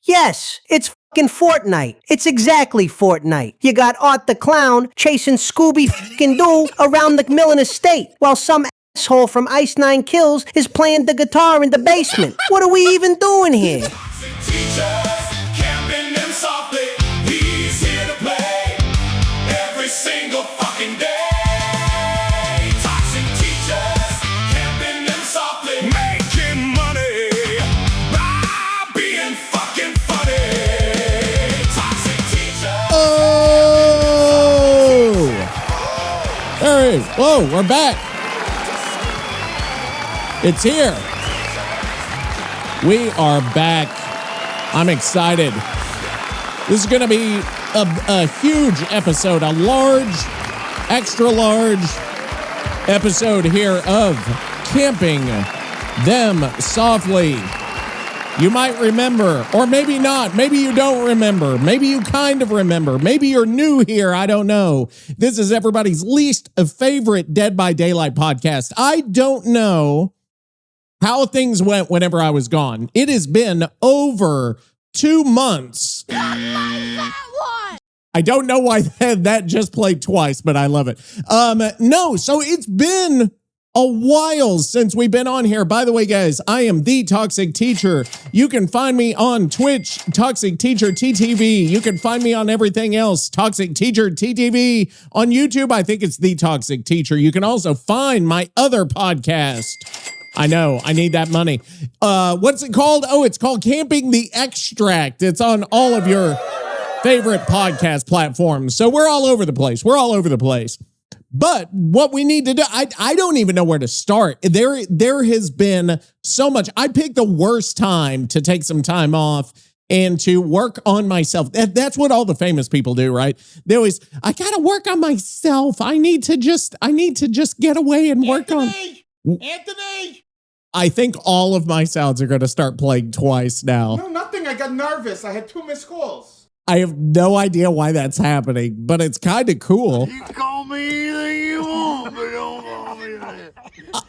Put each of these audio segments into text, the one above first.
Yes, it's fucking Fortnite. It's exactly Fortnite. You got Art the Clown chasing Scooby-Doo around the Millen estate while some asshole from Ice Nine Kills is playing the guitar in the basement. What are we even doing here? Whoa, we're back. It's here. We are back. I'm excited. This is going to be a huge episode, a large, extra large episode here of Camping Them Softly. You might remember, or maybe not. Maybe you don't remember. Maybe you kind of remember. Maybe you're new here. I don't know. This is everybody's least favorite Dead by Daylight podcast. I don't know how things went whenever I was gone. It has been over 2 months. I don't know why that just played twice, but I love it. No, so it's been a while since we've been on here. By the way, guys, I am the Toxic Teacher. You can find me on Twitch, Toxic Teacher TTV. You can find me on everything else, Toxic Teacher TTV. On YouTube, I think it's the Toxic Teacher. You can also find my other podcast. I know, I need that money. What's it called? Oh, it's called Camping the Extract. It's on all of your favorite podcast platforms. So we're all over the place. We're all over the place. But what we need to do, I don't even know where to start. There has been so much. I picked the worst time to take some time off and to work on myself. That's what all the famous people do, right? They always, I got to work on myself. I need to just get away and work on. Anthony! I think all of my sounds are going to start playing twice now. No, nothing. I got nervous. I had 2 missed calls. I have no idea why that's happening, but it's kind of cool. You call me anything you want, but don't call me that.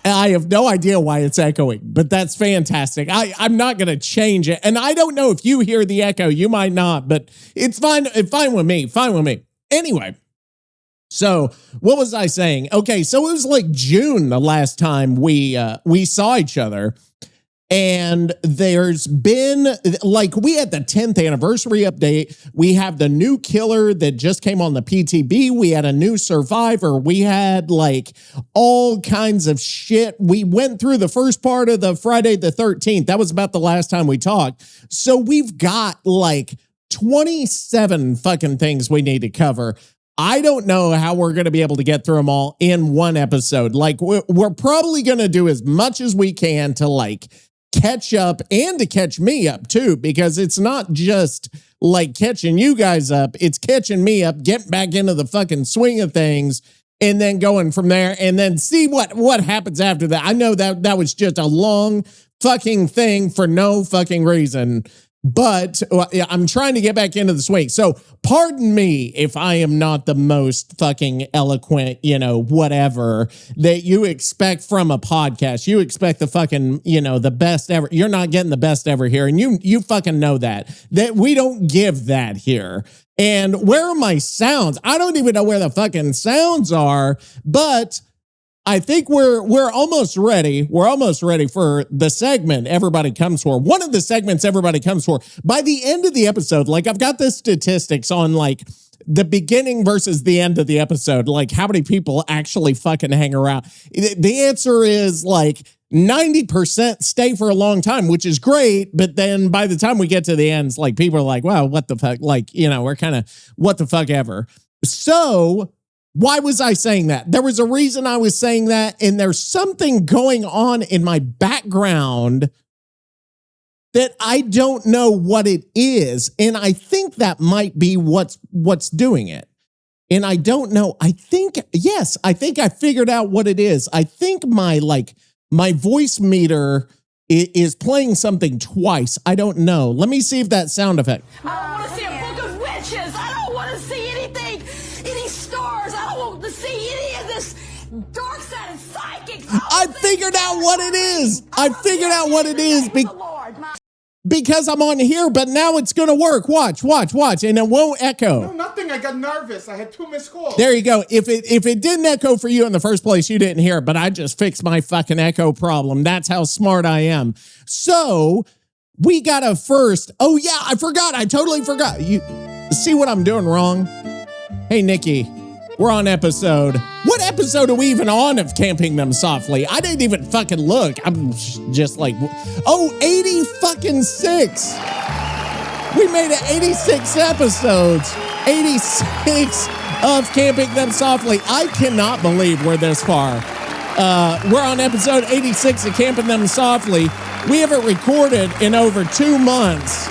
I have no idea why it's echoing, but that's fantastic. I'm not going to change it. And I don't know if you hear the echo. You might not, but it's fine. Fine with me. Fine with me. Anyway, so what was I saying? Okay, so it was like June the last time we saw each other. And there's been, like, we had the 10th anniversary update. We have the new killer that just came on the PTB. We had a new survivor. We had, like, all kinds of shit. We went through the first part of the Friday the 13th. That was about the last time we talked. So we've got, like, 27 fucking things we need to cover. I don't know how we're going to be able to get through them all in one episode. Like, we're probably going to do as much as we can to, like, catch up and to catch me up too, because it's not just like catching you guys up, it's catching me up, get back into the fucking swing of things, and then going from there and then see what happens after that. I know that was just a long fucking thing for no fucking reason, but I'm trying to get back into the swing. So pardon me if I am not the most fucking eloquent, whatever that you expect from a podcast. You expect the fucking, the best ever. You're not getting the best ever here. And you fucking know that we don't give that here. And where are my sounds? I don't even know where the fucking sounds are, but I think we're almost ready. We're almost ready for the segment everybody comes for. One of the segments everybody comes for. By the end of the episode, like, I've got the statistics on, like, the beginning versus the end of the episode, like how many people actually fucking hang around. The answer is like 90% stay for a long time, which is great. But then by the time we get to the ends, like, people are like, wow, what the fuck? Like, we're kind of what the fuck ever. So why was I saying that? There was a reason I was saying that, and there's something going on in my background that I don't know what it is, and I think that might be what's doing it. And I don't know. I think I figured out what it is. I think my voice meter is playing something twice. I don't know. Let me see if that sound effect. I don't want to see a book of witches. I don't want to see anything, any stars. I don't want to see any of this dark side of psychics. I figured out what it is. I figured out what it is. Because I'm on here, but now it's going to work. Watch, and it won't echo. No, nothing. I got nervous. I had 2 missed calls. There you go. If it didn't echo for you in the first place, you didn't hear it, but I just fixed my fucking echo problem. That's how smart I am. So we got a first. Oh yeah, I forgot. I totally forgot. You see what I'm doing wrong? Hey, Nicky, we're on episode. What episode are we even on of Camping Them Softly? I didn't even fucking look. I'm just like, 80 fucking 6. We made it 86 episodes. 86 of Camping Them Softly. I cannot believe we're this far. We're on episode 86 of Camping Them Softly. We haven't recorded in over 2 months.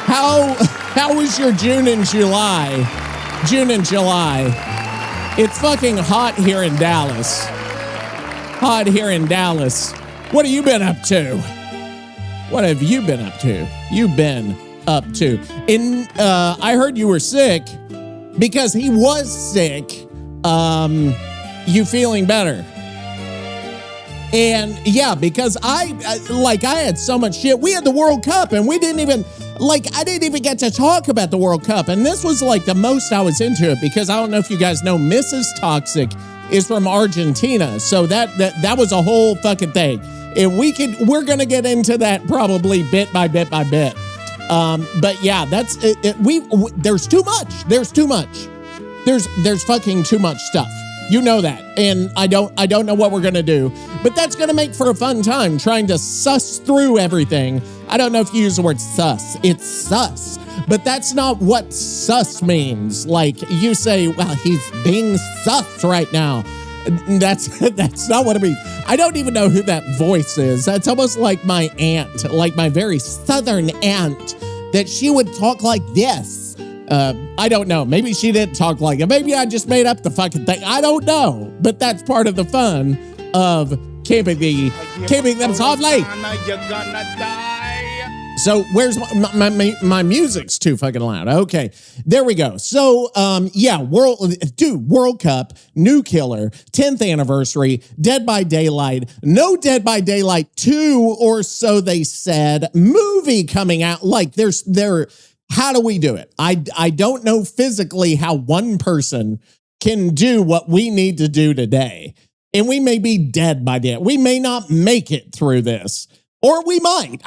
How was your June and July? It's fucking hot here in Dallas. What have you been up to? What have you been up to? I heard you were sick. Because he was sick. You feeling better? And yeah, because I had so much shit. We had the World Cup and I didn't even get to talk about the World Cup. And this was like the most I was into it, because I don't know if you guys know, Mrs. Toxic is from Argentina. So that was a whole fucking thing. And we're going to get into that probably bit by bit. But yeah, that's it. There's too much. There's fucking too much stuff. You know that. And I don't know what we're going to do, but that's going to make for a fun time trying to suss through everything. I don't know if you use the word sus. It's sus, but that's not what sus means. Like you say, well, he's being sus right now. That's not what it means. I don't even know who that voice is. That's almost like my aunt, like my very southern aunt, that she would talk like this. I don't know. Maybe she didn't talk like it. Maybe I just made up the fucking thing. I don't know. But that's part of the fun of Camping Them Softly. You're gonna die. So where's my music's too fucking loud. Okay, there we go. So yeah, World Cup, new killer, 10th anniversary, Dead by Daylight, no Dead by Daylight 2 or so they said, movie coming out. Like how do we do it? I don't know physically how one person can do what we need to do today. And we may be dead by then. We may not make it through this. Or we might.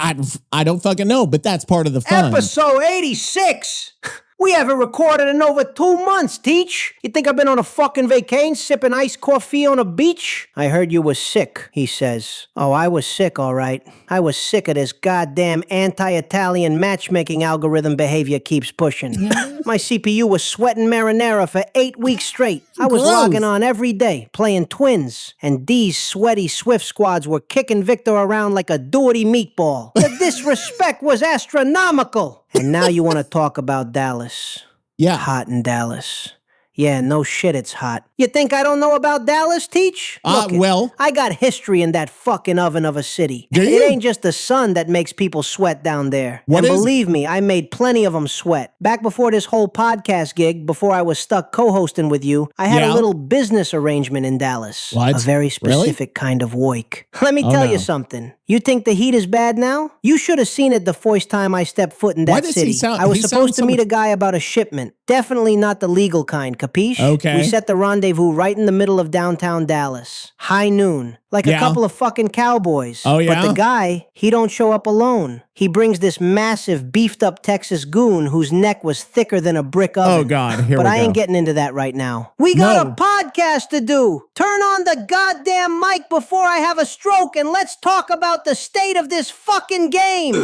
I don't fucking know, but that's part of the fun. Episode 86. We haven't recorded in over 2 months, Teach. You think I've been on a fucking vacation sipping iced coffee on a beach? I heard you were sick, he says. Oh, I was sick, all right. I was sick of this goddamn anti-Italian matchmaking algorithm Behaviour keeps pushing. My CPU was sweating marinara for 8 weeks straight. I was logging on every day, playing twins. And these sweaty Swift squads were kicking Victor around like a doughy meatball. The disrespect was astronomical. And now you want to talk about Dallas. Yeah. Hot in Dallas. Yeah, no shit, it's hot. You think I don't know about Dallas, Teach? Look, well, I got history in that fucking oven of a city. Do you? It ain't just the sun that makes people sweat down there. What and is believe me, I made plenty of them sweat. Back before this whole podcast gig, before I was stuck co-hosting with you, I had a little business arrangement in Dallas. What? A very specific kind of work. Let me tell you something. You think the heat is bad now? You should have seen it the first time I stepped foot in that city. I was supposed to meet a guy about a shipment. Definitely not the legal kind, capiche? Okay. We set the rendezvous right in the middle of downtown Dallas. High noon. Like a couple of fucking cowboys. Oh, yeah? But the guy, he don't show up alone. He brings this massive, beefed-up Texas goon whose neck was thicker than a brick oven. Oh, God, here we go. But I ain't getting into that right now. We got a podcast to do. Turn on the goddamn mic before I have a stroke, and let's talk about the state of this fucking game.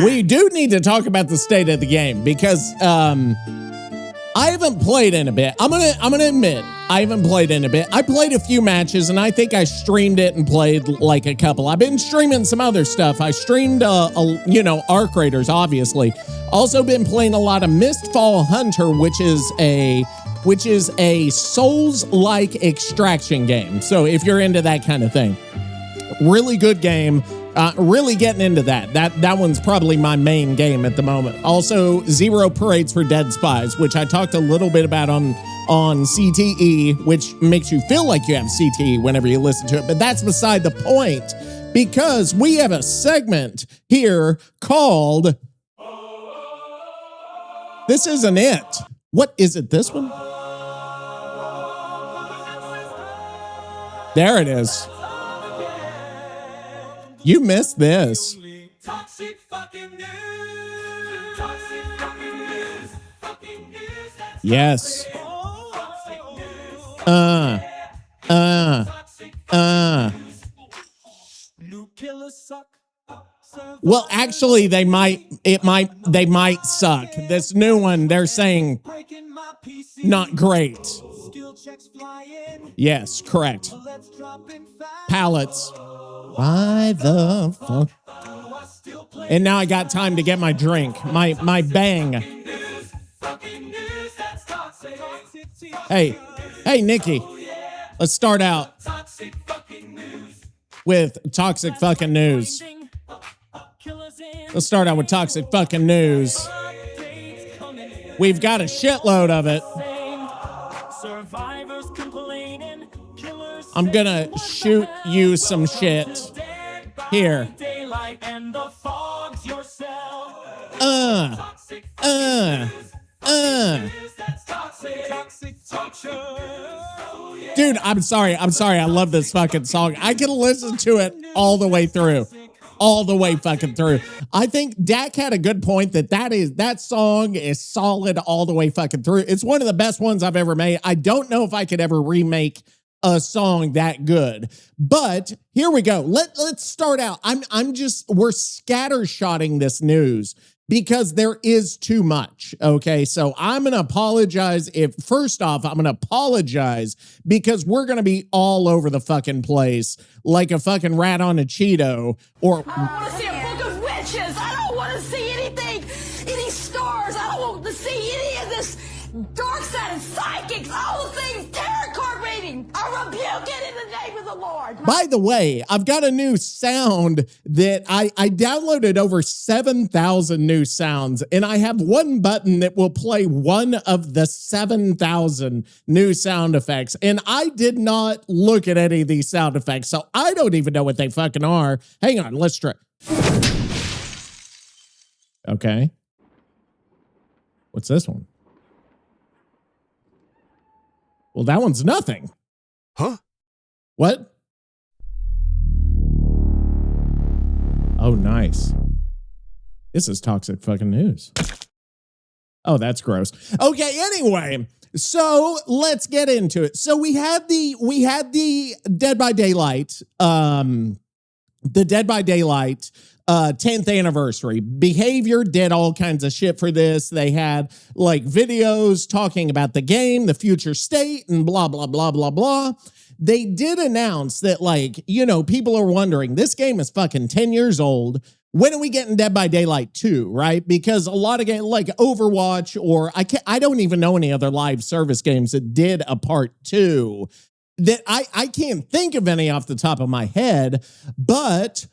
We do need to talk about the state of the game, because I haven't played in a bit. I'm gonna admit, I haven't played in a bit. I played a few matches, and I think I streamed it and played like a couple. I've been streaming some other stuff. I streamed, Arc Raiders, obviously. Also been playing a lot of Mistfall Hunter, which is a Souls-like extraction game. So if you're into that kind of thing, really good game. Really getting into that. That one's probably my main game at the moment. Also, Zero Parades for Dead Spies, which I talked a little bit about on CTE, which makes you feel like you have CTE whenever you listen to it. But that's beside the point, because we have a segment here called This Isn't It. What is it? This one? There it is. You missed this. Toxic fucking news. Toxic fucking news. Fucking news. That's Yes. toxic news. New killers suck. Well, actually, they might suck. This new one, they're saying Breaking my PC. not great. Skill checks flying. Yes, correct. Let's drop in fast. Pallets. Why the fuck? And now I got time to get my drink, my bang. Fucking news. That's toxic. Hey, Nicky, let's start out Toxic fucking news. with toxic fucking news. Let's start out with toxic fucking news. We've got a shitload of it. Survivors complaining. Killers. I'm gonna shoot you some shit. Here. Daylight and the fog's yourself. Toxic talk show. Dude, I'm sorry. I love this fucking song. I can listen to it all the way through. All the way fucking through. I think Dak had a good point that song is solid all the way fucking through. It's one of the best ones I've ever made. I don't know if I could ever remake a song that good. But here we go. Let's start out. We're scattershotting this news because there is too much. Okay. So I'm going to apologize first off, I'm going to apologize because we're going to be all over the fucking place like a fucking rat on a Cheeto or. I don't want to see a book of witches. I don't want to see anything, any stars. I don't want to see any of this dark side and psychics, all the things tarot card reading. I rebuke it in the name of the Lord. By the way, I've got a new sound that I downloaded over 7,000 new sounds, and I have one button that will play one of the 7,000 new sound effects. And I did not look at any of these sound effects, so I don't even know what they fucking are. Hang on, let's try. Okay. What's this one? Well, that one's nothing. Huh? What? Oh, nice. This is toxic fucking news. Oh, that's gross. Okay, anyway, so let's get into it. So we had the Dead by Daylight, the Dead by Daylight 10th anniversary. Behaviour did all kinds of shit for this. They had like videos talking about the game, the future state, and blah, blah, blah, blah, blah. They did announce that, like, you know, people are wondering, this game is fucking 10 years old. When are we getting Dead by Daylight 2, right? Because a lot of games like Overwatch or I don't even know any other live service games that did a part 2 that I can't think of any off the top of my head, but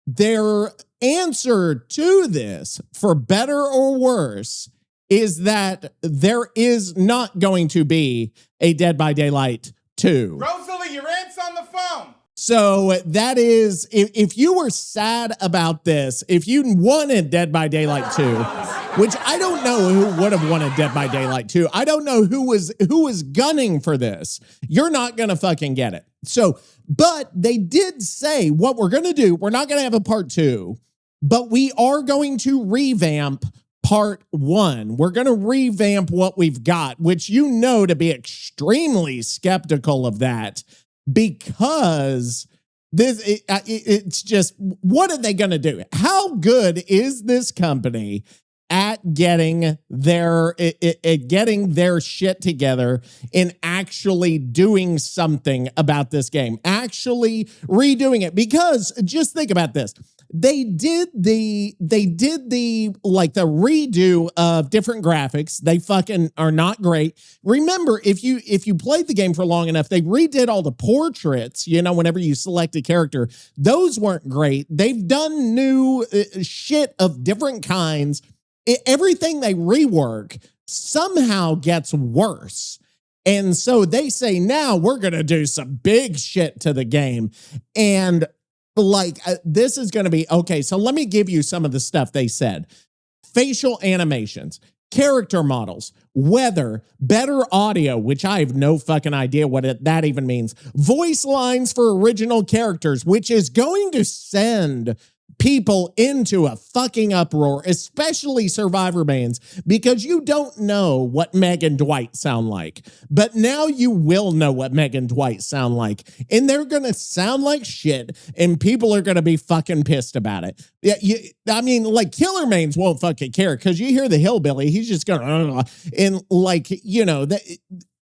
their answer to this, for better or worse, is that there is not going to be a Dead by Daylight 2. Rosalie, your aunt's on the phone. So that is, if you were sad about this, if you wanted Dead by Daylight 2, which I don't know who would have wanted Dead by Daylight 2. I don't know who was gunning for this. You're not going to fucking get it. So, but they did say what we're going to do. We're not going to have a part 2, but we are going to revamp part 1. We're going to revamp what we've got, which you know to be extremely skeptical of that because it's just, what are they going to do? How good is this company at getting their shit together and actually doing something about this game, actually redoing it? Because just think about this. They did the like the redo of different graphics. They fucking are not great. Remember, if you played the game for long enough, they redid all the portraits, you know, whenever you select a character. Those weren't great. They've done new shit of different kinds. Everything they rework somehow gets worse. And so they say, now we're going to do some big shit to the game. And this is going to be, okay, so let me give you some of the stuff they said. Facial animations, character models, weather, better audio, which I have no fucking idea what that even means. Voice lines for original characters, which is going to send people into a fucking uproar, especially Survivor bands, because you don't know what Meg and Dwight sound like. But now you will know what Meg and Dwight sound like. And they're going to sound like shit, and people are going to be fucking pissed about it. Yeah, I mean, like, Killer Mains won't fucking care, because you hear the hillbilly, he's just going, and like, you know,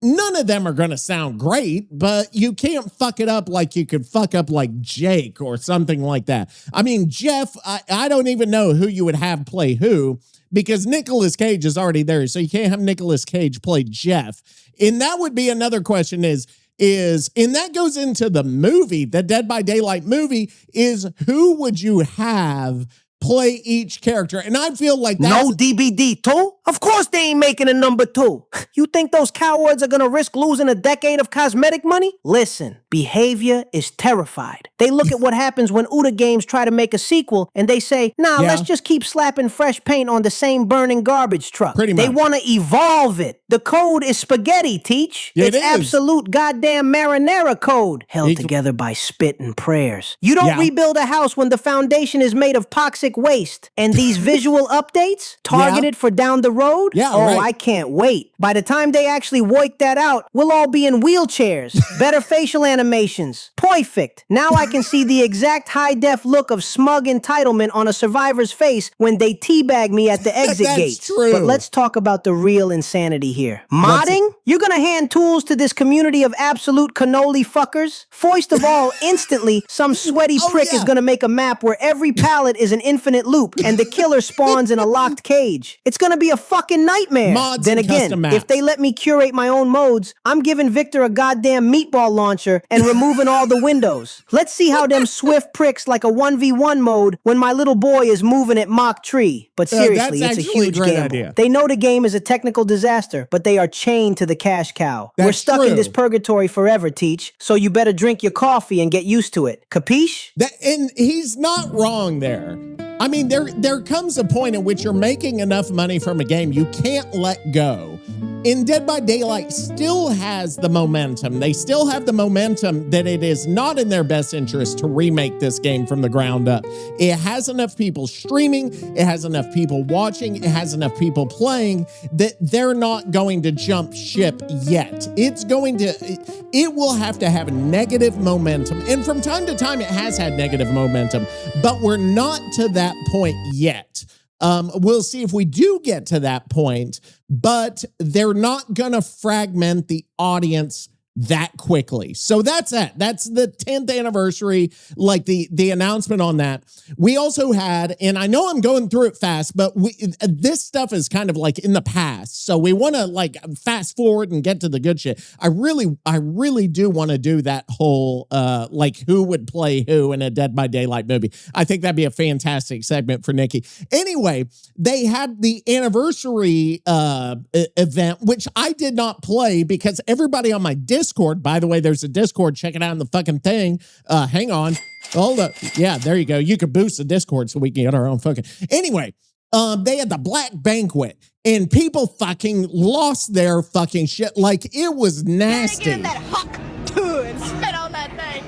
none of them are going to sound great, but you can't fuck it up like you could fuck up like Jake or something like that. I mean, Jeff, I don't even know who you would have play who, because Nicolas Cage is already there. So you can't have Nicolas Cage play Jeff. And that would be another question is, and that goes into the movie, the Dead by Daylight movie, is who would you have play each character? And I feel like that's... No DBD 2? Of course they ain't making a number 2. You think those cowards are gonna risk losing a decade of cosmetic money? Listen, Behavior is terrified. They look at what happens when Uda Games try to make a sequel and they say, nah, let's just keep slapping fresh paint on the same burning garbage truck. Pretty much. They want to evolve it. The code is spaghetti, Teach. Yeah, it's absolute goddamn marinara code, held together by spit and prayers. You don't rebuild a house when the foundation is made of toxic waste. And these visual updates, targeted for down the road? I can't wait. By the time they actually work that out, we'll all be in wheelchairs. Better facial animations. Perfect. Now I can see the exact high-def look of smug entitlement on a survivor's face when they teabag me at the exit gates. True. But let's talk about the real insanity here. Modding? You're gonna hand tools to this community of absolute cannoli fuckers? First of all, instantly, some sweaty prick is gonna make a map where every pallet is an infinite loop and the killer spawns in a locked cage. It's gonna be a fucking nightmare. Mods then and again, custom maps. if they let me curate my own modes, I'm giving Victor a goddamn meatball launcher and removing all the windows. Let's see how them swift pricks like a 1v1 mode when my little boy is moving at Mach Tree. But seriously, that's it's a actually huge a great gamble. idea. They know the game is a technical disaster, but they are chained to the cash cow. We're That's stuck in true. this purgatory forever, Teach, so you better drink your coffee and get used to it. Capiche? And he's not wrong there. I mean, there comes a point in which you're making enough money from a game you can't let go. And Dead by Daylight still has the momentum. They still have the momentum that it is not in their best interest to remake this game from the ground up. It has enough people streaming, it has enough people watching, it has enough people playing that they're not going to jump ship yet. It will have to have negative momentum. And from time to time, it has had negative momentum, but we're not to that point yet. We'll see if we do get to that point, but they're not going to fragment the audience that quickly. So that's it. That's the 10th anniversary, like the announcement on that. We also had, and I know I'm going through it fast, but this stuff is kind of like in the past. So we want to like fast forward and get to the good shit. I really do want to do that whole, like who would play who in a Dead by Daylight movie. I think that'd be a fantastic segment for Nicky. Anyway, they had the anniversary event, which I did not play because everybody on my Discord, by the way, there's a Discord, check it out in the fucking thing. Hang on. Hold up. Yeah, there you go. You could boost the Discord so we can get our own fucking. Anyway, they had the Black Banquet and people fucking lost their fucking shit. Like it was nasty. Get in that huck and spit on that thing.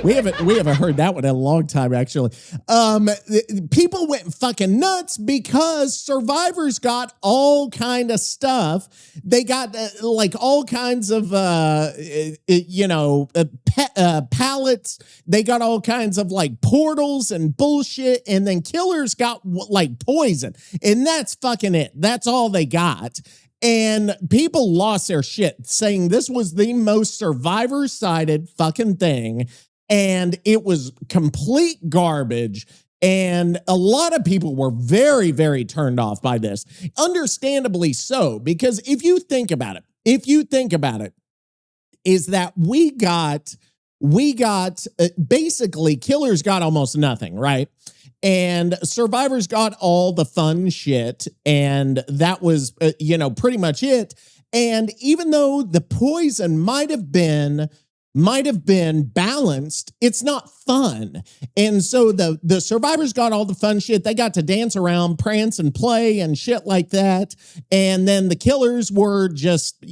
We haven't heard that one in a long time, actually. People went fucking nuts because survivors got all kind of stuff. They got like all kinds of pallets. They got all kinds of like portals and bullshit, and then killers got like poison, and that's fucking it. That's all they got. And people lost their shit, saying this was the most survivor-sided fucking thing. And it was complete garbage. And a lot of people were very, very turned off by this. Understandably so, because if you think about it, is that we got basically killers got almost nothing, right? And survivors got all the fun shit. And that was, pretty much it. And even though the poison might have been might have been balanced, it's not fun. And so the survivors got all the fun shit. They got to dance around, prance and play and shit like that. And then the killers were just,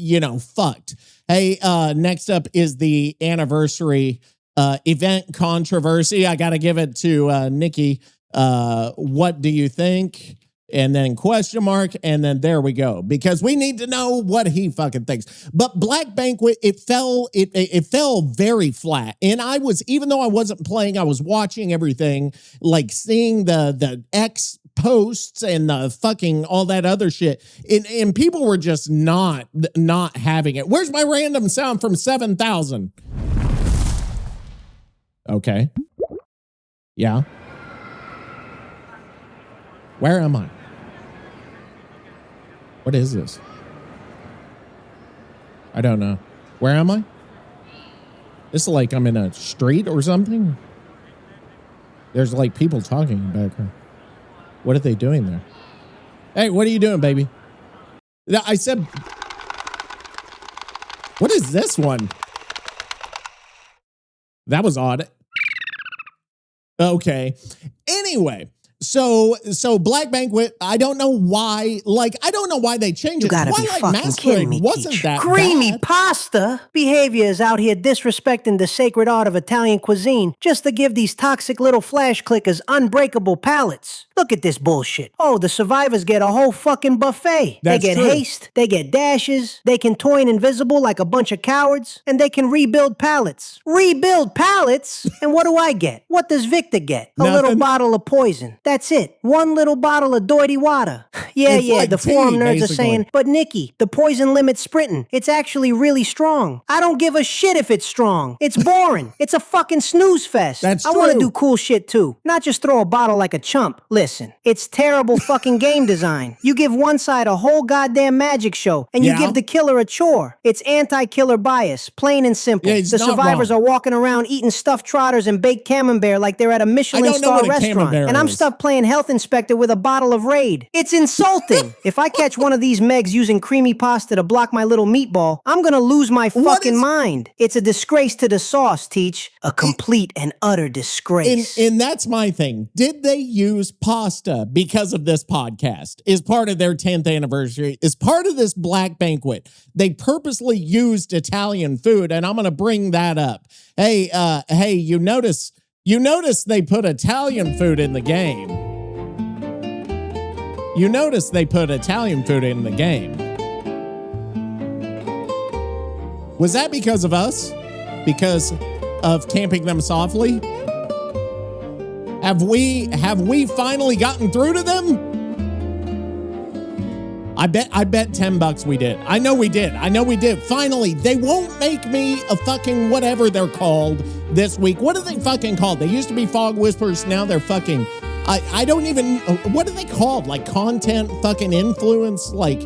fucked. Hey, next up is the anniversary event controversy. I got to give it to Nicky. What do you think? And then question mark, and then there we go, because we need to know what he fucking thinks. But Black Banquet, it fell very flat. And I was, even though I wasn't playing, I was watching everything, like seeing the X posts and the fucking all that other shit. And people were just not having it. Where's my random sound from 7,000? Okay. Yeah. Where am I? What is this? I don't know. Where am I? This is like I'm in a street or something. There's like people talking in the background. What are they doing there? Hey, what are you doing, baby? I said, what is this one? That was odd. Okay. Anyway. So Black Banquet, I don't know why, they changed it. You gotta be fucking kidding me, wasn't Teach. that Creamy bad. pasta? Behavior is out here disrespecting the sacred art of Italian cuisine just to give these toxic little flash clickers unbreakable palates. Look at this bullshit. Oh, the survivors get a whole fucking buffet. That's they get true. haste, they get dashes, they can toy invisible like a bunch of cowards, and they can rebuild pallets. Rebuild pallets? And what do I get? What does Victor get? A little Nothing. bottle of poison. That's it. One little bottle of doity water. It's like the tea, forum nerds are basically. saying, but Nicky, the poison limit's sprinting. It's actually really strong. I don't give a shit if it's strong. It's boring. It's a fucking snooze fest. That's I want to true. do cool shit too. Not just throw a bottle like a chump. Listen, it's terrible fucking game design. You give one side a whole goddamn magic show, and you Yeah. give the killer a chore. It's anti-killer bias, plain and simple. Yeah, he's The not survivors wrong. are walking around eating stuffed trotters and baked camembert like they're at a Michelin don't know star what a restaurant. camembert And I'm is. stuck playing health inspector with a bottle of Raid. It's insulting. If I catch one of these Megs using creamy pasta to block my little meatball, I'm gonna lose my fucking mind. It's a disgrace to the sauce, Teach. A complete and utter disgrace. And that's my thing. Did they use pasta because of this podcast? Is part of their 10th anniversary? Is part of this Black Banquet? They purposely used Italian food, and I'm going to bring that up. Hey, you notice they put Italian food in the game. You notice they put Italian food in the game. Was that because of us? Because of camping them softly? Have we finally gotten through to them? I bet $10 we did. I know we did. Finally, they won't make me a fucking whatever they're called this week. What are they fucking called? They used to be fog whispers. Now they're fucking, I don't even, what are they called? Like content fucking influence, like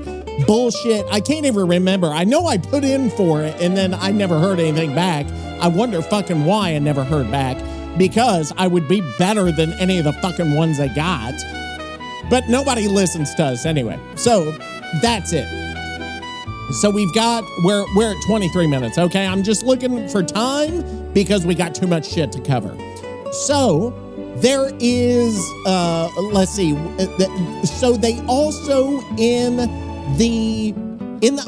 bullshit. I can't even remember. I know I put in for it and then I never heard anything back. I wonder fucking why I never heard back, because I would be better than any of the fucking ones I got. But nobody listens to us anyway. So that's it. So we're at 23 minutes. Okay. I'm just looking for time because we got too much shit to cover. So there is, let's see. So they also in the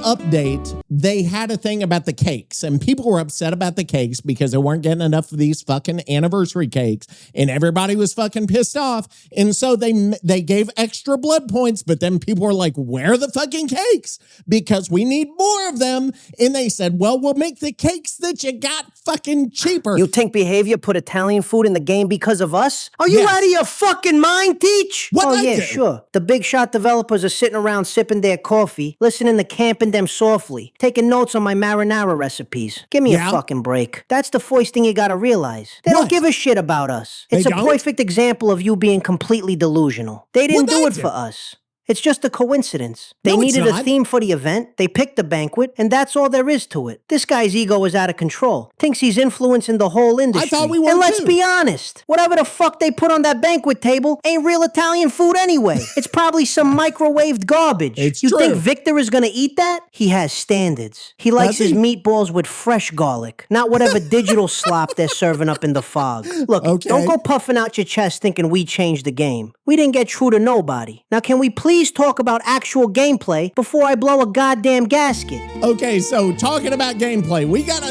update, they had a thing about the cakes, and people were upset about the cakes because they weren't getting enough of these fucking anniversary cakes, and everybody was fucking pissed off. And so they gave extra blood points, but then people were like, where are the fucking cakes? Because we need more of them. And they said, well, we'll make the cakes that you got fucking cheaper. You think Behavior put Italian food in the game because of us? Are you Yes. out of your fucking mind, Teach? What'd Oh, I yeah, do? sure. The big shot developers are sitting around sipping their coffee, listening to Camping Them Softly, taking notes on my marinara recipes. Give me Yeah? a fucking break. That's the first thing you gotta realize. They What? don't give a shit about us. They It's a don't? perfect example of you being completely delusional. They didn't What'd do I it do? for us. It's just a coincidence. They No, it's needed a not. theme for the event, they picked the banquet, and that's all there is to it. This guy's ego is out of control. Thinks he's influencing the whole industry. thought we were And let's too. be honest, whatever the fuck they put on that banquet table ain't real Italian food anyway. It's probably some microwaved garbage. It's you true. think Victor is gonna eat that? He has standards. He likes Does his he? meatballs with fresh garlic, not whatever digital slop they're serving up in the fog. Look, Okay. don't go puffing out your chest thinking we changed the game. We didn't get true to nobody. Now can we please talk about actual gameplay before I blow a goddamn gasket? Okay, so talking about gameplay,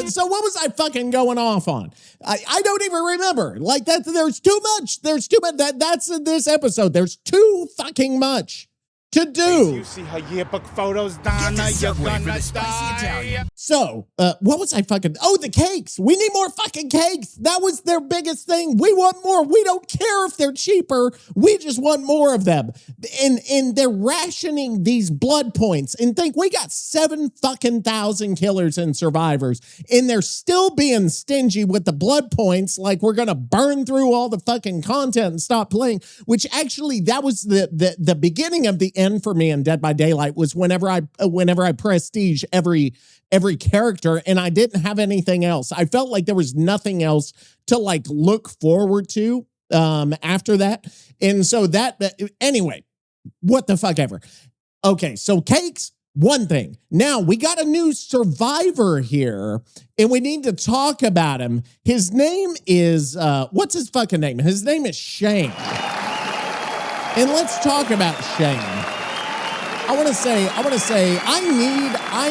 so what was I fucking going off on? I don't even remember. Like there's too much. That's in this episode. There's too fucking much to do. You see her yearbook photos, Donna, you're gonna die. So, what was I fucking... Oh, the cakes! We need more fucking cakes! That was their biggest thing. We want more. We don't care if they're cheaper. We just want more of them. And they're rationing these blood points. And think, we got 7,000 killers and survivors. And they're still being stingy with the blood points, like we're gonna burn through all the fucking content and stop playing. Which actually, that was the beginning of the end for me in Dead by Daylight, was whenever I prestige every character and I didn't have anything else. I felt like there was nothing else to like look forward to after that. And so anyway, what the fuck ever. Okay, so cakes, one thing. Now we got a new survivor here and we need to talk about him. His name is, what's his fucking name? His name is Shane. And let's talk about Shane. I want to say, I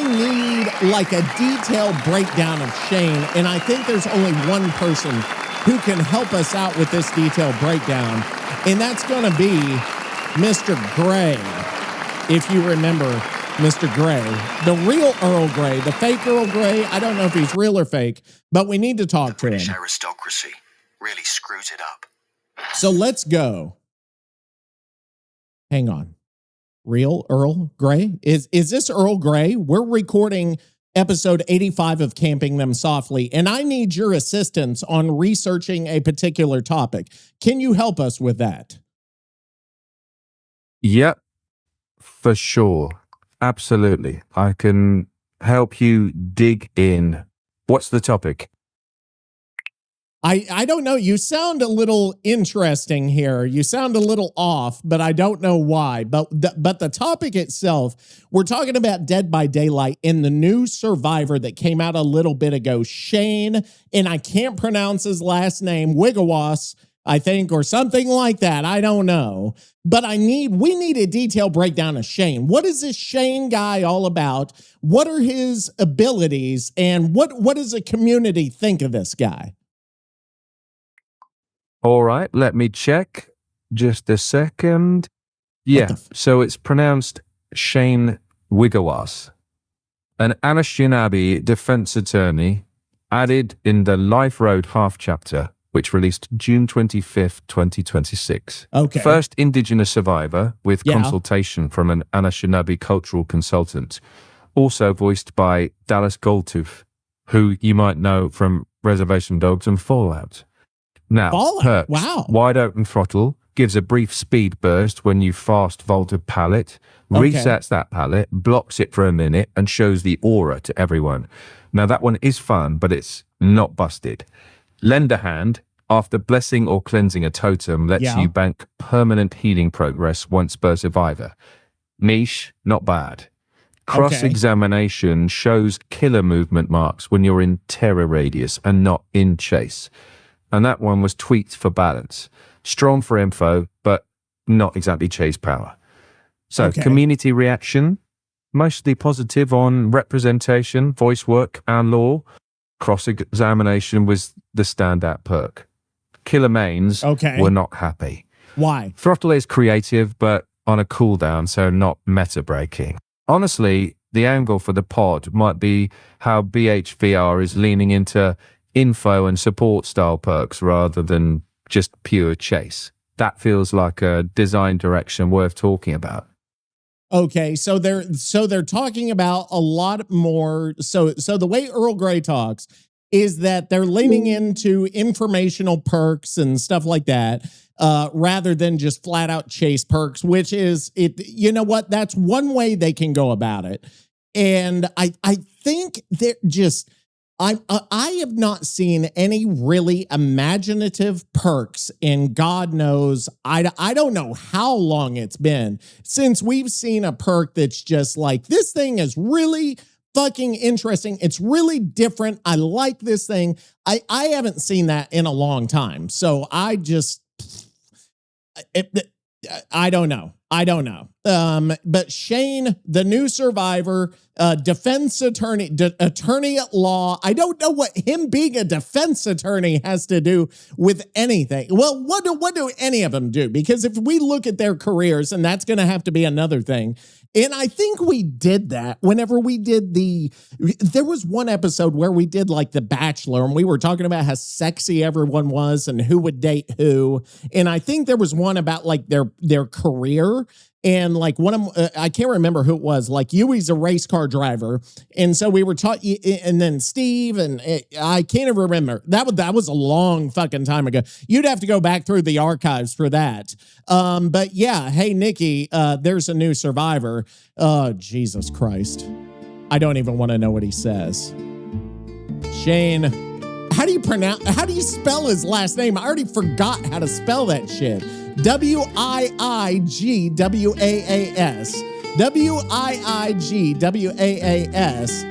need like a detailed breakdown of Shane, and I think there's only one person who can help us out with this detailed breakdown, and that's going to be Mr. Gray. If you remember Mr. Gray, the real Earl Grey, the fake Earl Grey. I don't know if he's real or fake, but we need to talk to British him. aristocracy really screwed it up. So let's go. Hang on. Real Earl Grey? Is this Earl Grey? We're recording episode 85 of Camping Them Softly, and I need your assistance on researching a particular topic. Can you help us with that? Yep, for sure. Absolutely. I can help you dig in. What's the topic? I don't know. You sound a little interesting here. You sound a little off, but I don't know why. But the topic itself, we're talking about Dead by Daylight and the new survivor that came out a little bit ago, Shane, and I can't pronounce his last name, Wiigwaas, I think, or something like that. I don't know. But we need a detailed breakdown of Shane. What is this Shane guy all about? What are his abilities? And what does the community think of this guy? All right, let me check. Just a second. Yeah, so it's pronounced Shane Wiigwaas, an Anishinaabe defense attorney added in the Life Road half chapter, which released June 25th, 2026. Okay. First Indigenous survivor with Yeah. consultation from an Anishinaabe cultural consultant, also voiced by Dallas Goldtooth, who you might know from Reservation Dogs and Fallout. Now, Fallout, perks, wow. wide open throttle, gives a brief speed burst when you fast vault a pallet, Okay. resets that pallet, blocks it for a minute, and shows the aura to everyone. Now, that one is fun, but it's not busted. Lend a hand, after blessing or cleansing a totem, lets Yeah. you bank permanent healing progress once per survivor. Niche, not bad. Cross-examination shows killer movement marks when you're in terror radius and not in chase. And that one was tweaked for balance. Strong for info, but not exactly chase power. So Okay. community reaction, mostly positive on representation, voice work, and lore. Cross-examination was the standout perk. Killer mains were not happy. Why? Throttle is creative, but on a cooldown, so not meta-breaking. Honestly, the angle for the pod might be how BHVR is leaning into info and support style perks rather than just pure chase. That feels like a design direction worth talking about. Okay, so they're talking about a lot more. So the way Earl Grey talks is that they're leaning into informational perks and stuff like that. rather than just flat out chase perks, which is it. You know what? That's one way they can go about it. And I think they're just, I have not seen any really imaginative perks in God knows, I don't know how long it's been since we've seen a perk that's just like, this thing is really fucking interesting. It's really different. I like this thing. I haven't seen that in a long time. So I just, I don't know. But Shane, the new survivor, defense attorney, attorney at law. I don't know what him being a defense attorney has to do with anything. Well, what do any of them do? Because if we look at their careers, and that's going to have to be another thing. And I think we did that whenever we did there was one episode where we did like The Bachelor, and we were talking about how sexy everyone was and who would date who. And I think there was one about like their career. And like one of them, I can't remember who it was. Like Yui's a race car driver, and so we were talking. And then Steve and I can't even remember. That was a long fucking time ago. You'd have to go back through the archives for that. But yeah, hey Nicky, there's a new survivor. Jesus Christ, I don't even want to know what he says. Shane, how do you spell his last name? I already forgot how to spell that shit. Wiigwaas. Wiigwaas.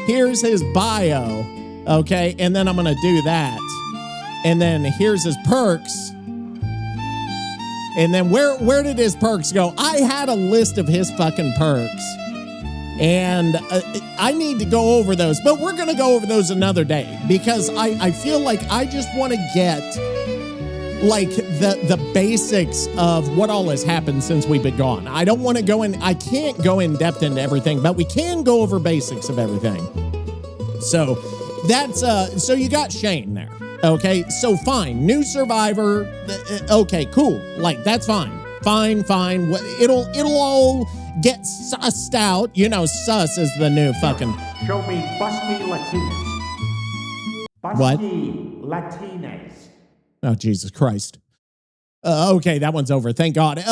Here's his bio. Okay. And then I'm going to do that. And then here's his perks. And then where did his perks go? I had a list of his fucking perks. And I need to go over those. But we're going to go over those another day. Because I feel like I just want to get like the basics of what all has happened since we've been gone. I don't want to go in. I can't go in depth into everything, but we can go over basics of everything. So that's so you got Shane there. Okay, so fine, new survivor. Okay, cool. Like that's fine. Fine. It'll all get sussed out. You know, sus is the new fucking. Show me busty Latinas. What? Busty Latinas. Oh, Jesus Christ. Okay, that one's over. Thank God.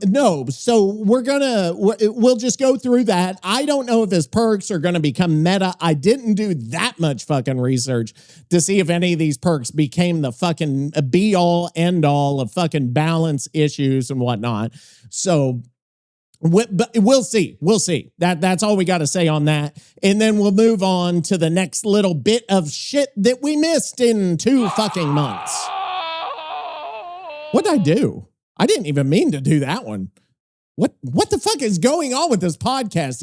No, so we'll just go through that. I don't know if his perks are going to become meta. I didn't do that much fucking research to see if any of these perks became the fucking be all end all of fucking balance issues and whatnot. So but we'll see. That's all we got to say on that. And then we'll move on to the next little bit of shit that we missed in 2 fucking months. What'd I do? I didn't even mean to do that one. What the fuck is going on with this podcast?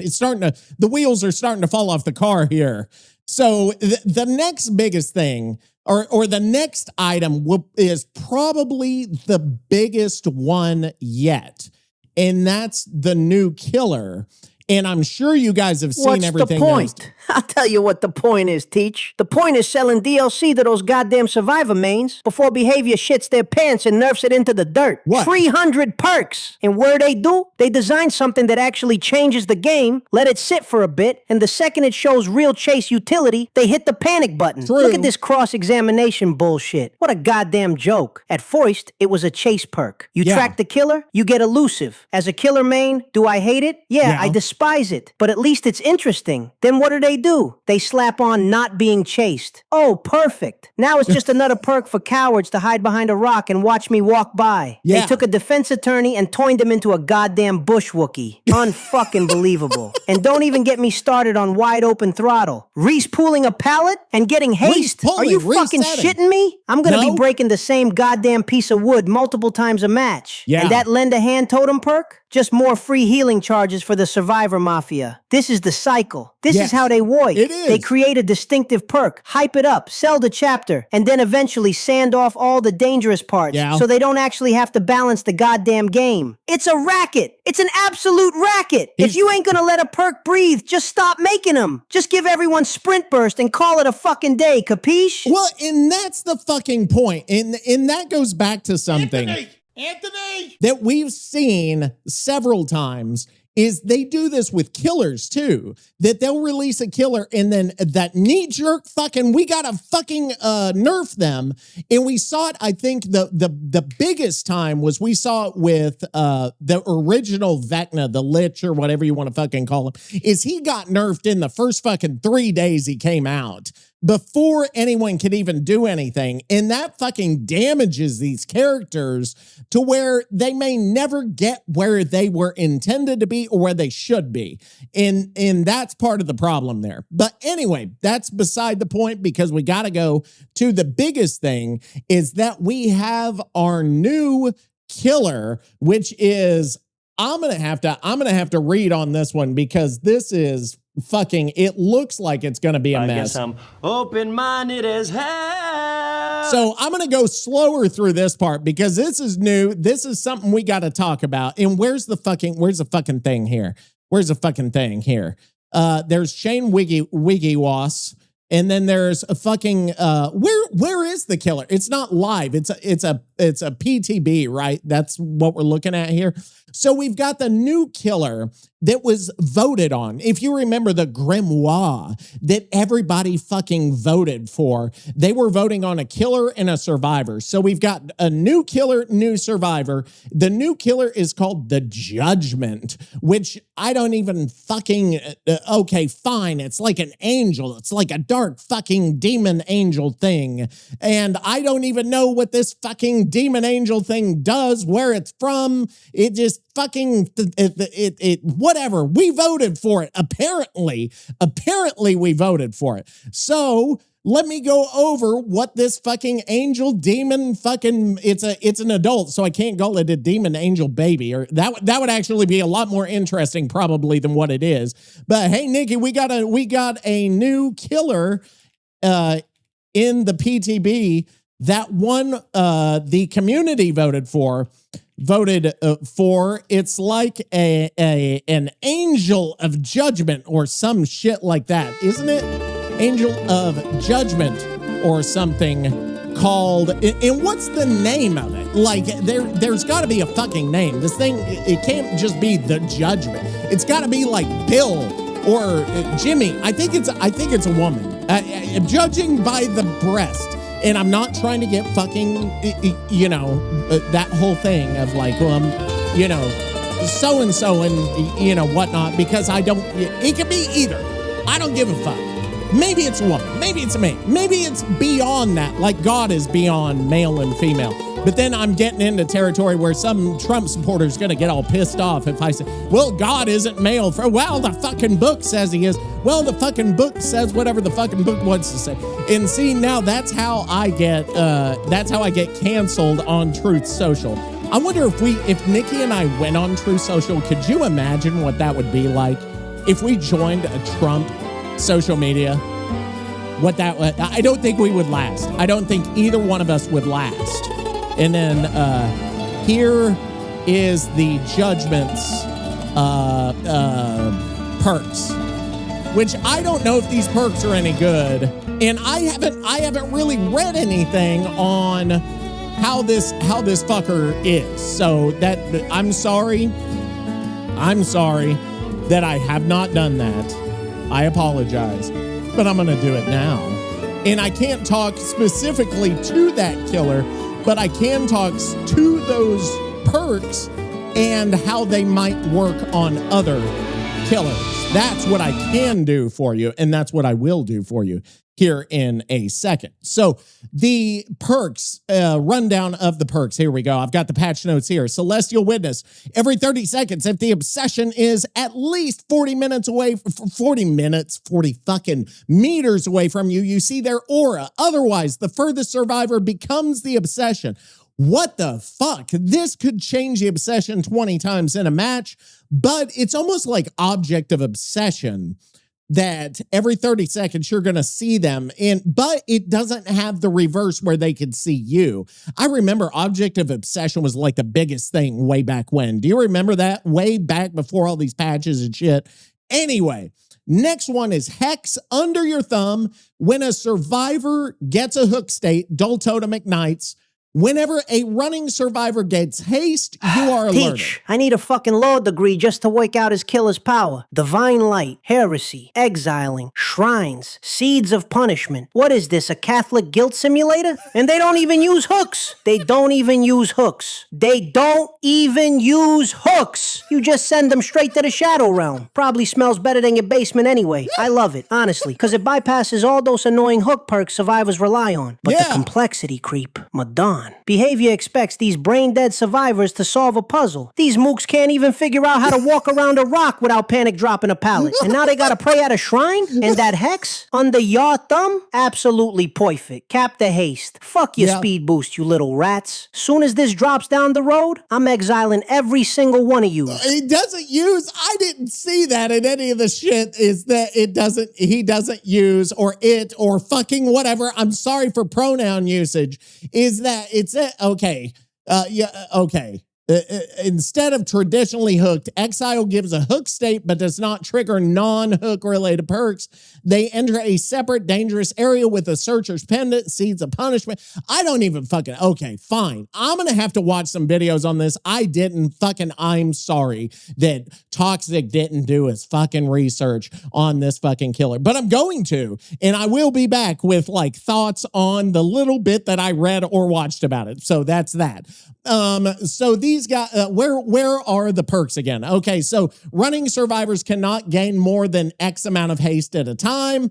The wheels are starting to fall off the car here. So the next biggest thing, or the next item is probably the biggest one yet. And that's the new killer. And I'm sure you guys have seen everything. What's the point? I'll tell you what the point is, Teach. The point is selling DLC to those goddamn survivor mains before Behavior shits their pants and nerfs it into the dirt. What? 300 perks. And where they do? They design something that actually changes the game, let it sit for a bit, and the second it shows real chase utility, they hit the panic button. True. Look at this cross-examination bullshit. What a goddamn joke. At first, it was a chase perk. You track the killer, you get elusive. As a killer main, do I hate it? Yeah. I despise it, but at least it's interesting. Then what do? They slap on not being chased. Oh, perfect. Now it's just another perk for cowards to hide behind a rock and watch me walk by. Yeah. They took a defense attorney and turned him into a goddamn bush Wookie. Unfucking believable. And don't even get me started on wide open throttle. Reese pulling a pallet and getting haste? Are you fucking shitting me? I'm gonna be breaking the same goddamn piece of wood multiple times a match. Yeah. And that lend a hand totem perk? Just more free healing charges for the survivor mafia. This is the cycle. This is how they work. It is. They create a distinctive perk, hype it up, sell the chapter, and then eventually sand off all the dangerous parts so they don't actually have to balance the goddamn game. It's a racket. It's an absolute racket. If you ain't gonna let a perk breathe, just stop making them. Just give everyone sprint burst and call it a fucking day, capiche? Well, and that's the fucking point. And that goes back to something. Anthony! That we've seen several times is they do this with killers too, that they'll release a killer and then that knee-jerk fucking, we gotta fucking nerf them. And we saw it, I think the biggest time was we saw it with the original Vecna, the Lich or whatever you want to fucking call him, is he got nerfed in the first fucking 3 days he came out, before anyone could even do anything. And that fucking damages these characters to where they may never get where they were intended to be or where they should be. And that's part of the problem there. But anyway, that's beside the point, because we got to go to the biggest thing, is that we have our new killer, which is, I'm going to have to read on this one, because this is fucking, it looks like it's going to be a mess. I guess I'm open-minded as hell. So I'm going to go slower through this part, because this is new. This is something we got to talk about. And where's the fucking thing here? Where's the fucking thing here? There's Shane Wiigwaas. And then there's a fucking, where is the killer? It's not live. It's a PTB, right? That's what we're looking at here. So we've got the new killer that was voted on. If you remember the grimoire that everybody fucking voted for, they were voting on a killer and a survivor. So we've got a new killer, new survivor. The new killer is called the Judgment, which I don't even fucking, okay, fine. It's like an angel. It's like a dark fucking demon angel thing. And I don't even know what this fucking demon angel thing does, where it's from. It just fucking, whatever. We voted for it. Apparently we voted for it. So let me go over what this fucking angel demon fucking, it's an adult, so I can't call it a demon angel baby, or that would actually be a lot more interesting probably than what it is. But hey, Nicky, we got a new killer in the PTB that one the community voted for. It's like an angel of judgment or some shit like that, isn't it? Angel of Judgment or something called, and what's the name of it? Like there's got to be a fucking name. This thing, it can't just be the Judgment. It's got to be like Bill or Jimmy. I think it's a woman. Judging by the breast. And I'm not trying to get fucking, that whole thing of like, so-and-so and, whatnot, because it can be either. I don't give a fuck. Maybe it's a woman. Maybe it's a man. Maybe it's beyond that, like God is beyond male and female. But then I'm getting into territory where some Trump supporter is going to get all pissed off if I say, well, God isn't male. Well, the fucking book says he is. Well, the fucking book says whatever the fucking book wants to say. And see, now that's how I get canceled on Truth Social. I wonder if Nicky and I went on Truth Social, could you imagine what that would be like if we joined a Trump social media? I don't think we would last. I don't think either one of us would last. And then here is the Judgment's perks, which I don't know if these perks are any good. And I haven't really read anything on how this fucker is. So that I'm sorry that I have not done that. I apologize, but I'm going to do it now. And I can't talk specifically to that killer, but I can talk to those perks and how they might work on other killers. That's what I can do for you, and that's what I will do for you here in a second. So the perks, rundown of the perks. Here we go. I've got the patch notes here. Celestial Witness. Every 30 seconds, if the obsession is at least 40 fucking meters away from you, you see their aura. Otherwise, the furthest survivor becomes the obsession. What the fuck? This could change the obsession 20 times in a match, but it's almost like Object of Obsession, that every 30 seconds you're going to see them, but it doesn't have the reverse where they could see you. I remember Object of Obsession was like the biggest thing way back when. Do you remember that? Way back before all these patches and shit. Anyway, next one is Hex Under Your Thumb. When a survivor gets a hook state, Dull Totem ignites. Whenever a running survivor gets haste, you are alerted. Teach, I need a fucking law degree just to work out his killer's power. Divine light, heresy, exiling, shrines, seeds of punishment. What is this, a Catholic guilt simulator? And they don't even use hooks. They don't even use hooks. They don't even use hooks. You just send them straight to the shadow realm. Probably smells better than your basement anyway. I love it, honestly, because it bypasses all those annoying hook perks survivors rely on. But the complexity creep, Madonna. Behavior expects these brain-dead survivors to solve a puzzle. These mooks can't even figure out how to walk around a rock without panic dropping a pallet. And now they gotta pray at a shrine? And that hex? Under your thumb? Absolutely perfect. Cap the haste. Fuck your speed boost, you little rats. Soon as this drops down the road, I'm exiling every single one of you. It doesn't use, I didn't see that in any of the shit, is that he doesn't use, or it, or fucking whatever, I'm sorry for pronoun usage, is that it's okay. Okay. Instead of traditionally hooked, exile gives a hook state but does not trigger non-hook related perks. They enter a separate dangerous area with a searcher's pendant, seeds of punishment. I don't even fucking, okay, fine. I'm gonna have to watch some videos on this. I'm sorry that Toxic didn't do his fucking research on this fucking killer, but I'm going to, and I will be back with like thoughts on the little bit that I read or watched about it. So that's that. So these guys, where are the perks again? Okay, so running survivors cannot gain more than X amount of haste at a time.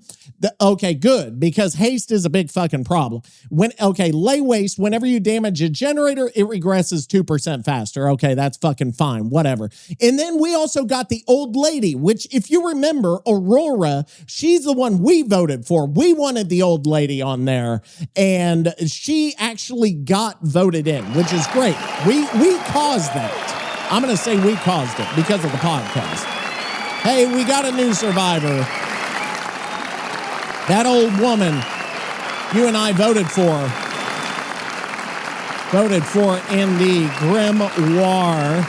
Okay, good, because haste is a big fucking problem. Lay waste, whenever you damage a generator, it regresses 2% faster. Okay, that's fucking fine, whatever. And then we also got the old lady, which if you remember, Aurora, she's the one we voted for. We wanted the old lady on there, and she actually got voted in, which is great. We caused that. I'm going to say we caused it because of the podcast. Hey, we got a new survivor. That old woman you and I voted for in the Grimoire,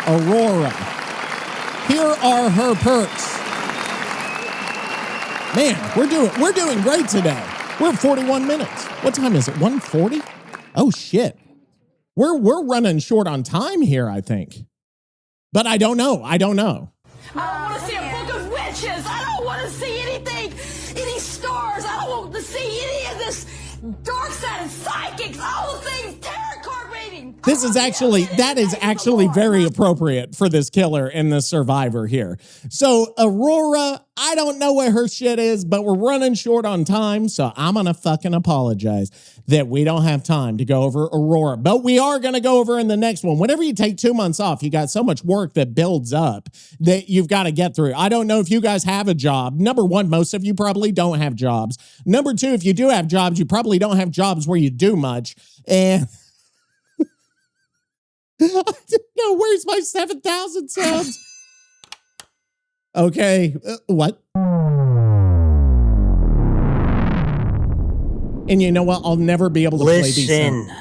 Aurora. Here are her perks. Man, we're doing great today. We're at 41 minutes. What time is it? 1:40? Oh shit. We're running short on time here, I think. But I don't know. I don't want to see a book of witches. I don't want to see anything, any stars. I don't want to see any of this dark side and psychics, all the things, tarot card reading. That is actually very appropriate for this killer and the survivor here. So Aurora, I don't know what her shit is, but we're running short on time, so I'm gonna fucking apologize that we don't have time to go over Aurora, but we are gonna go over in the next one. Whenever you take 2 months off, you got so much work that builds up that you've got to get through. I don't know if you guys have a job. Number one, most of you probably don't have jobs. Number two, if you do have jobs, you probably don't have jobs where you do much. And I didn't know, where's my 7,000 sounds? Okay, what? And you know what? I'll never be able to play these sounds. Listen,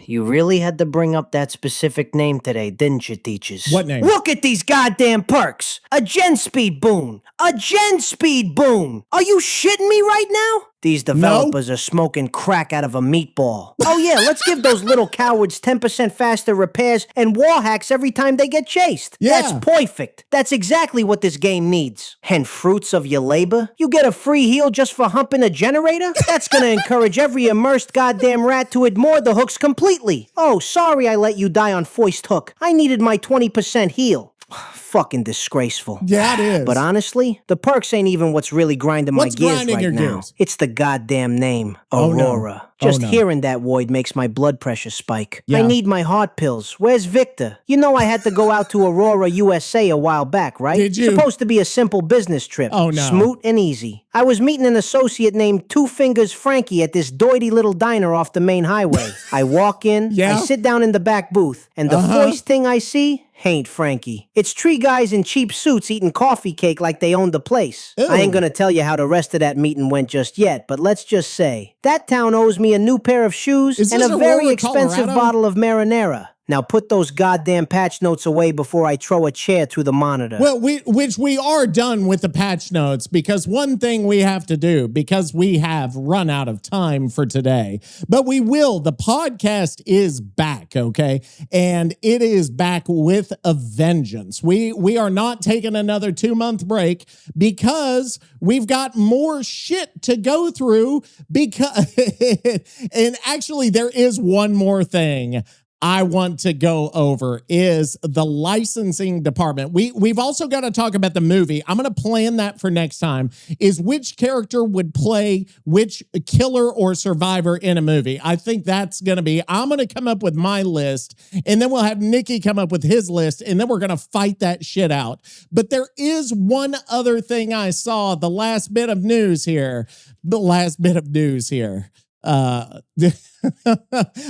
you really had to bring up that specific name today, didn't you, teachers? What name? Look at these goddamn perks. A gen speed boon. A gen speed boon. Are you shitting me right now? These developers are smoking crack out of a meatball. Oh yeah, let's give those little cowards 10% faster repairs and wall hacks every time they get chased. Yeah. That's perfect. That's exactly what this game needs. And fruits of your labor? You get a free heal just for humping a generator? That's gonna encourage every immersed goddamn rat to ignore the hooks completely. Oh, sorry I let you die on foist hook. I needed my 20% heal. Fucking disgraceful. Yeah, it is. But honestly, the perks ain't even what's really grinding my gears right now. Gears? It's the goddamn name, Aurora. Just hearing that word makes my blood pressure spike. Yeah. I need my heart pills. Where's Victor? You know I had to go out to Aurora, USA a while back, right? Did you? Supposed to be a simple business trip. Oh, no. Smoot and easy. I was meeting an associate named Two Fingers Frankie at this doity little diner off the main highway. I walk in, I sit down in the back booth, and the first thing I see ain't Frankie. It's three guys in cheap suits eating coffee cake like they owned the place. Ew. I ain't gonna tell you how the rest of that meeting went just yet, but let's just say, that town owes me a new pair of shoes and a very expensive bottle of marinara. Now put those goddamn patch notes away before I throw a chair through the monitor. Well, which we are done with the patch notes, because one thing we have to do, because we have run out of time for today, but we will. The podcast is back, okay? And it is back with a vengeance. We are not taking another 2-month break because we've got more shit to go through, because and actually there is one more thing I want to go over, is the licensing department. We've also got to talk about the movie. I'm going to plan that for next time, is which character would play which killer or survivor in a movie. I think that's going to be, I'm going to come up with my list, and then we'll have Nicky come up with his list, and then we're going to fight that shit out. But there is one other thing I saw, the last bit of news here.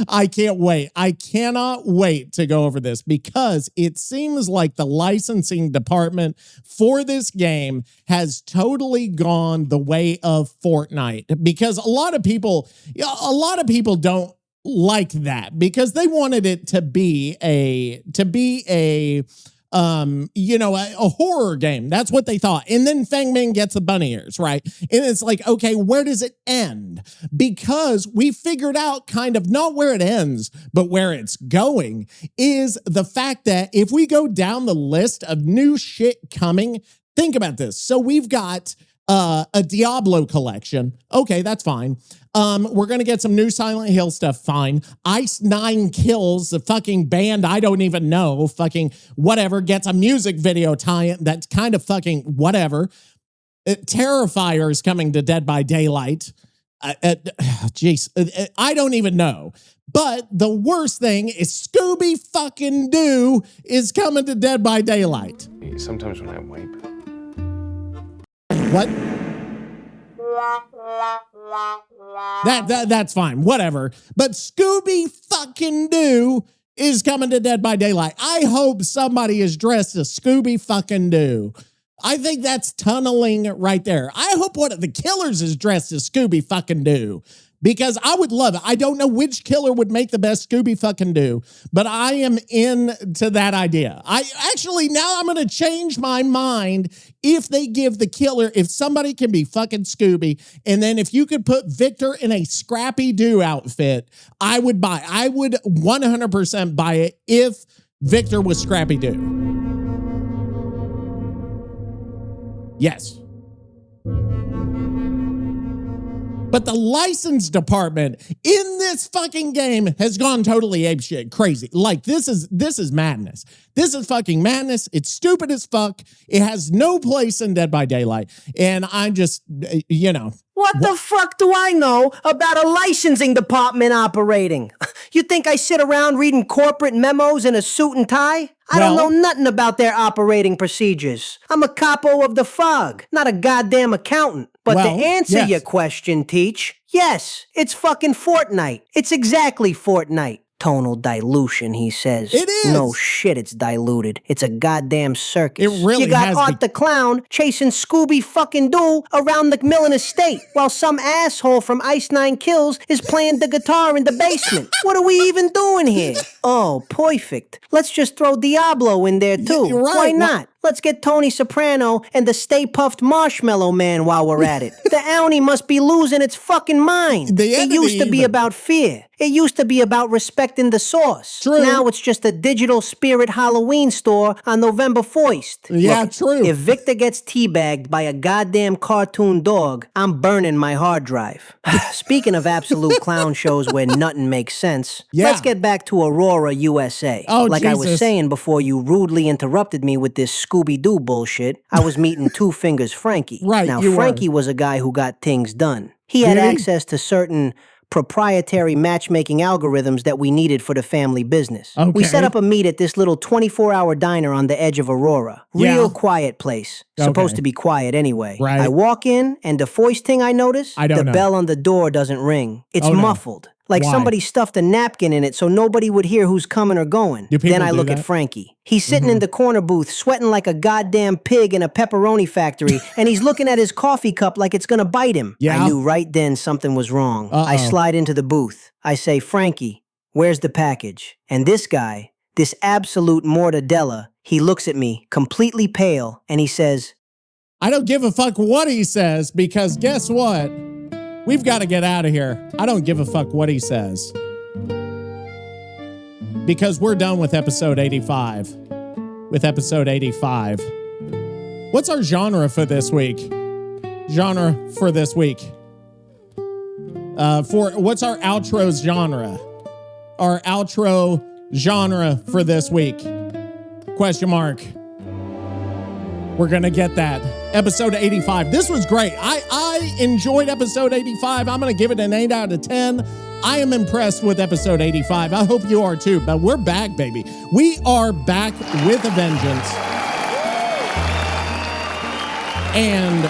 I can't wait. I cannot wait to go over this, because it seems like the licensing department for this game has totally gone the way of Fortnite, because a lot of people don't like that, because they wanted it to be a horror game. That's what they thought. And then Fangman gets the bunny ears, right? And it's like, okay, where does it end? Because we figured out kind of not where it ends, but where it's going, is the fact that if we go down the list of new shit coming, think about this. So we've got a Diablo collection. Okay, that's fine. We're going to get some new Silent Hill stuff. Fine. Ice 9 Kills, the fucking band I don't even know, fucking whatever, gets a music video tie-in that's kind of fucking whatever. Terrifier is coming to Dead by Daylight. Jeez, I don't even know. But the worst thing is Scooby-fucking-Doo is coming to Dead by Daylight. Sometimes when I wipe. What? That's fine, whatever. But Scooby-fucking-Doo is coming to Dead by Daylight. I hope somebody is dressed as Scooby-fucking-Doo. I think that's tunneling right there. I hope one of the killers is dressed as Scooby-fucking-Doo, because I would love it. I don't know which killer would make the best Scooby-fucking-Doo, but I am into that idea. Now I'm going to change my mind if they give the killer, if somebody can be fucking Scooby, and then if you could put Victor in a Scrappy-Doo outfit, I would 100% buy it if Victor was Scrappy-Doo. Yes. But the license department in this fucking game has gone totally apeshit crazy. Like, this is madness. This is fucking madness. It's stupid as fuck. It has no place in Dead by Daylight. And I'm just, What the fuck do I know about a licensing department operating? You think I sit around reading corporate memos in a suit and tie? I don't know nothing about their operating procedures. I'm a capo of the fog, not a goddamn accountant. But to answer your question, Teach, yes, it's fucking Fortnite. It's exactly Fortnite. Tonal dilution, he says. It is. No shit, it's diluted. It's a goddamn circus. It really You got has Art the Clown chasing Scooby-fucking-Doo around the McMillan estate while some asshole from Ice 9 Kills is playing the guitar in the basement. What are we even doing here? Oh, perfect. Let's just throw Diablo in there too. You're right. Why not? Let's get Tony Soprano and the Stay Puffed Marshmallow Man while we're at it. The Owney must be losing its fucking mind. It used to be about fear. It used to be about respecting the source. True. Now it's just a digital spirit Halloween store on November 1st. Yeah, Look, true. If Victor gets teabagged by a goddamn cartoon dog, I'm burning my hard drive. Speaking of absolute clown shows where nothing makes sense, let's get back to Aurora, USA. Oh, like I was Jesus. saying before you rudely interrupted me with this Scooby-Doo bullshit, I was meeting Two Fingers Frankie. Right, Now, you were. Frankie was a guy who got things done. He had Did he? access to certain proprietary matchmaking algorithms that we needed for the family business. We Okay. set up a meet at this little 24-hour diner on the edge of Aurora. Real quiet place. Supposed Okay. to be quiet anyway. Right. I walk in, and the first thing I notice, I don't the know. bell on the door doesn't ring. It's Oh, no. muffled. Like Why? somebody stuffed a napkin in it so nobody would hear who's coming or going. Do people Then I do look that? at Frankie. He's sitting in the corner booth, sweating like a goddamn pig in a pepperoni factory, and he's looking at his coffee cup like it's gonna bite him. Yeah? I knew right then something was wrong. I Uh-oh. slide into the booth. I say, Frankie, where's the package? And this guy, this absolute mortadella. He looks at me, completely pale, and he says, I don't give a fuck what he says, because guess what? We've got to get out of here. I don't give a fuck what he says. Because we're done with episode 85. With episode 85. What's our genre for this week? What's our outro's genre? Our outro genre for this week? Question mark. We're going to get that. Episode 85. This was great. I enjoyed episode 85. I'm going to give it an 8 out of 10. I am impressed with episode 85. I hope you are too. But we're back, baby. We are back with a vengeance. And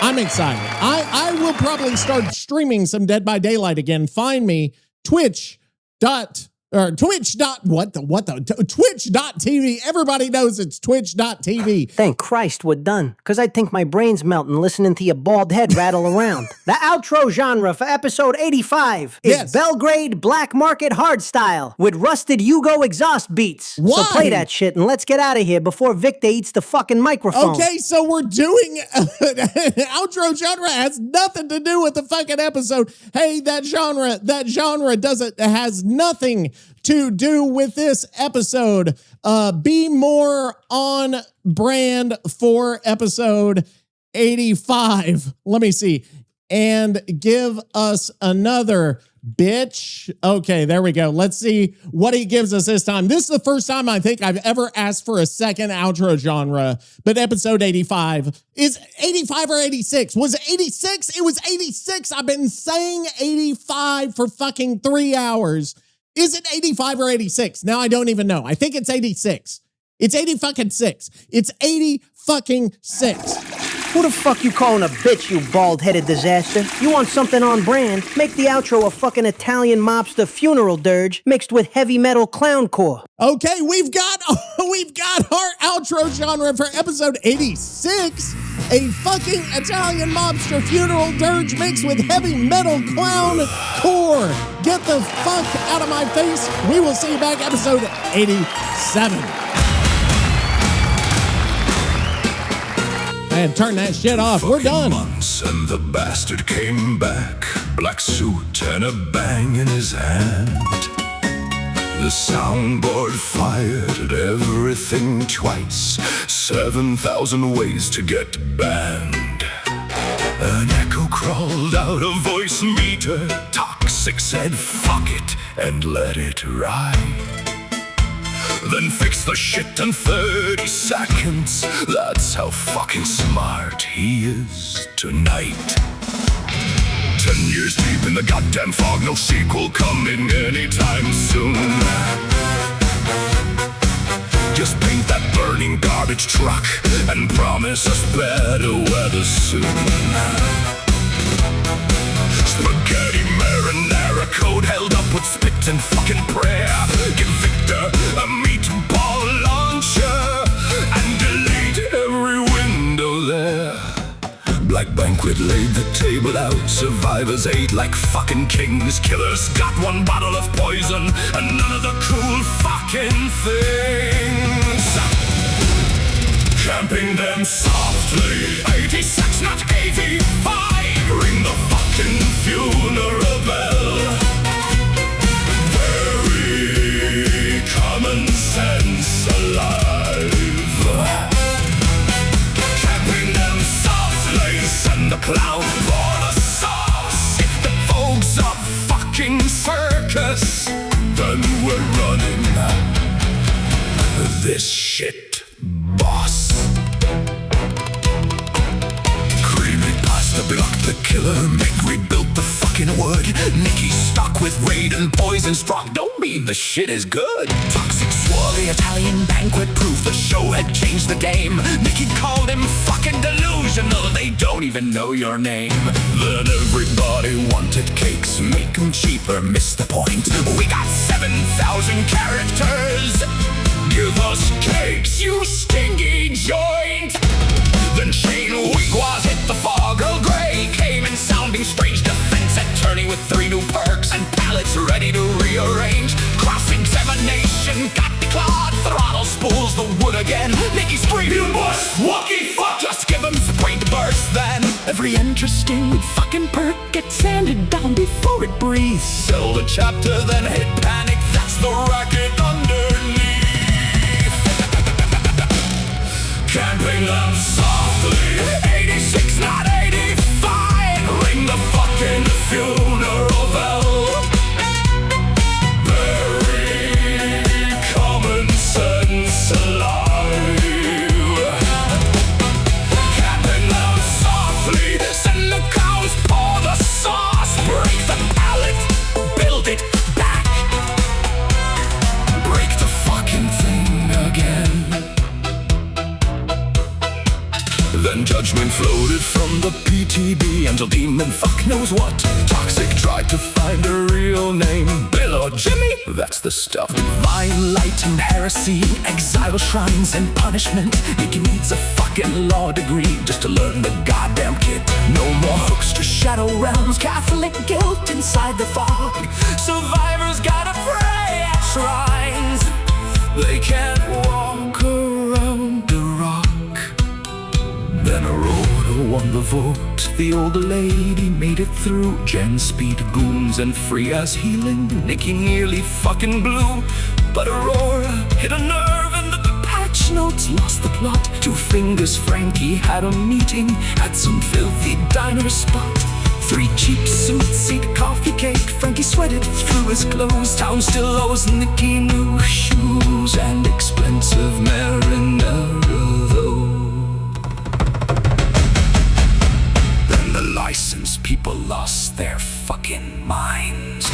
I'm excited. I will probably start streaming some Dead by Daylight again. Find me twitch.tv. Everybody knows it's twitch.tv. Thank Christ we're done, because I think my brain's melting listening to your bald head rattle around. The outro genre for episode 85 is Belgrade Black Market Hardstyle with rusted Yugo exhaust beats. Why? So play that shit and let's get out of here before Victor eats the fucking microphone. Okay, so we're doing outro genre has nothing to do with the fucking episode. Hey, that genre has nothing to do with this episode. Be more on brand for episode 85. Let me see. And give us another, bitch. Okay, there we go. Let's see what he gives us this time. This is the first time I think I've ever asked for a second outro genre, but episode 85 is 85 or 86. Was it 86? It was 86. I've been saying 85 for fucking 3 hours. Is it 85 or 86? Now I don't even know. I think it's 86. It's 80 fucking 6. It's 80 fucking 6. Who the fuck you calling a bitch, you bald-headed disaster? You want something on brand? Make the outro a fucking Italian mobster funeral dirge mixed with heavy metal clowncore. Okay, we've got our outro genre for episode 86. A fucking Italian mobster funeral dirge mixed with heavy metal clown core. Get the fuck out of my face. We will see you back episode 87. Man, turn that shit off. We're done. Months and the bastard came back, black suit and a bang in his hand. The soundboard fired everything twice, 7,000 ways to get banned. An echo crawled out a voice meter, toxic said fuck it and let it ride. Then fix the shit in 30 seconds. That's how fucking smart he is tonight. 10 years deep in the goddamn fog, no sequel coming anytime soon. Just paint that burning garbage truck and promise us better weather soon. Spaghetti marinara code held up with spit and fucking prayer. Give Victor a meatball launcher and delete every window there. Black Banquet laid the table out. Survivors ate like fucking kings. Killers got one bottle of poison and none of the cool fucking things. Camping them softly. 86, not 85. Ring the fucking funeral bell. Very common sense alive. Camping them softly. Send the clown for the sauce. If the folks are fucking circus, then we're running this shit, boss. Block the killer, make rebuild the fucking wood. Nicky stuck with raid and poison struck. Don't mean the shit is good. Toxic swore the Italian banquet proved the show had changed the game. Nicky called him fucking delusional. They don't even know your name. Then everybody wanted cakes. Make them cheaper, miss the point. We got 7,000 characters. Give us cakes, you stingy joint. Then Shane Wiigwaas hit the fog. Earl Grey came in sounding strange. Defense attorney with 3 new perks and pallets ready to rearrange. Cross-examination got declined. Every interesting fucking perk gets handed down before it breathes. Sell the chapter, then hit panic, that's the racket underneath. Camping them softly, 86, not 85. Ring the fucking funeral bell. Very common sense alive. Camping them softly, send the cows, pour the sauce. Break the pallet, build it back. Break the fucking thing again. Then judgment floated from the PTB until demon fuck knows what. Toxic tried to find a real name. Bill or Jimmy? That's the stuff. Divine light and heresy, exile shrines and punishment. Nicky needs a fucking law degree just to learn the goddamn kit. No more hooks to shadow realms, Catholic guilt inside the fog. Survivors gotta pray at shrines. They can't walk around the rock. Then Aurora won the vote. The old lady made it through. Gen speed goons and free as healing. Nicky nearly fucking blew, but Aurora hit a nerve and the patch notes lost the plot. Two Fingers Frankie had a meeting at some filthy diner spot. 3 cheap suits, eat coffee cake. Frankie sweated through his clothes. Town still owes Nicky new shoes and expensive marinara though. Licensed people lost their fucking minds.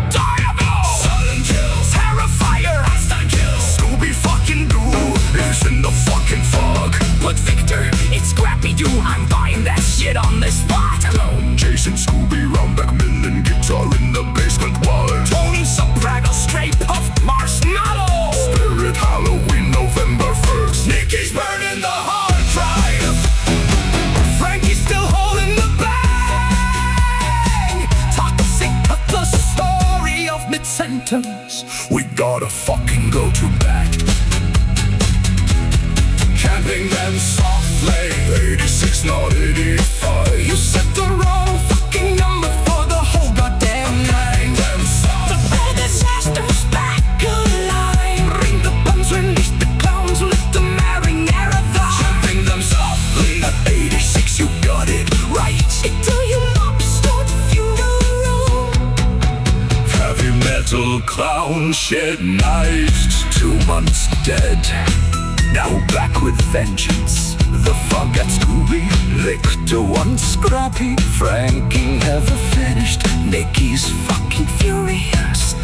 Diablo! Sudden kills. Terrifier! Instant kills. Scooby-fucking-Doo is in the fucking fog. But Victor, it's Scrappy-Doo. I'm buying that shit on the spot. Clown chasing Scooby round Macmillan. Guitar in the basement wall. Tony Soprano, straight puff marshmallow. Spirit Halloween, November 1st. Nicky's burning the hard drive. Frankie's still holding the bag. Toxic, but the story of mid-sentence. We gotta fucking go to bed. Camping them softly, 86, not 85. You set the wrong fucking number for the whole goddamn night. Them softly. The bad disaster's back alive. Bring the bums, release the clowns, let the marinara die. Camping them softly, at 86 you got it right. Until your lobster funeral. Heavy metal clown shed knives, 2 months dead. Now back with vengeance. The fog at Scooby licked to one Scrappy. Frankie never finished. Nicky's fucking furious.